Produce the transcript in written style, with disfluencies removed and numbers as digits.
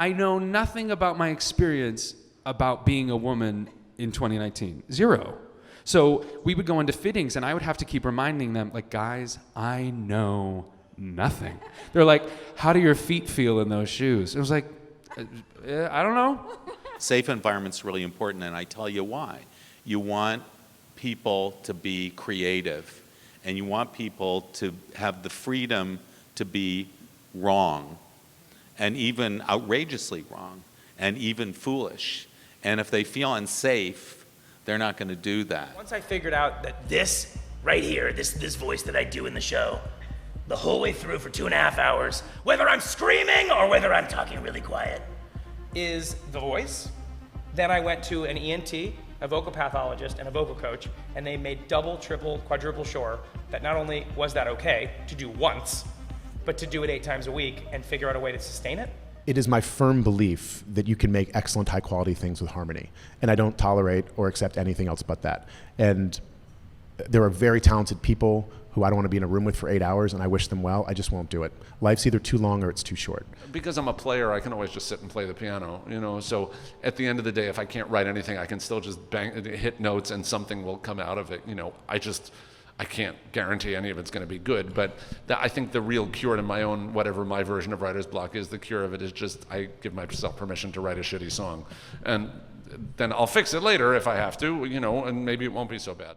I know nothing about my experience about being a woman in 2019. Zero. So we would go into fittings and I would have to keep reminding them, like, guys, I know nothing. They're like, how do your feet feel in those shoes? It was like, I don't know. Safe environment's really important, and I tell you why. You want people to be creative, and you want people to have the freedom to be wrong, and even outrageously wrong, and even foolish. And if they feel unsafe, they're not going to do that. Once I figured out that this right here, this voice that I do in the show, the whole way through for 2.5 hours, whether I'm screaming or whether I'm talking really quiet, is the voice. Then I went to an ENT, a vocal pathologist, and a vocal coach, and they made double, triple, quadruple sure that not only was that okay to do once, but to do it 8 times a week and figure out a way to sustain it. It is my firm belief that you can make excellent, high-quality things with harmony, and I don't tolerate or accept anything else but that. And there are very talented people who I don't want to be in a room with for 8 hours, and I wish them well. I just won't do it. Life's either too long or it's too short. Because I'm a player, I can always just sit and play the piano, you know. So at the end of the day, if I can't write anything, I can still just hit notes and something will come out of it. You know, I can't guarantee any of it's going to be good, but I think the real cure to my own, whatever my version of writer's block is, the cure of it is just I give myself permission to write a shitty song. And then I'll fix it later if I have to, you know, and maybe it won't be so bad.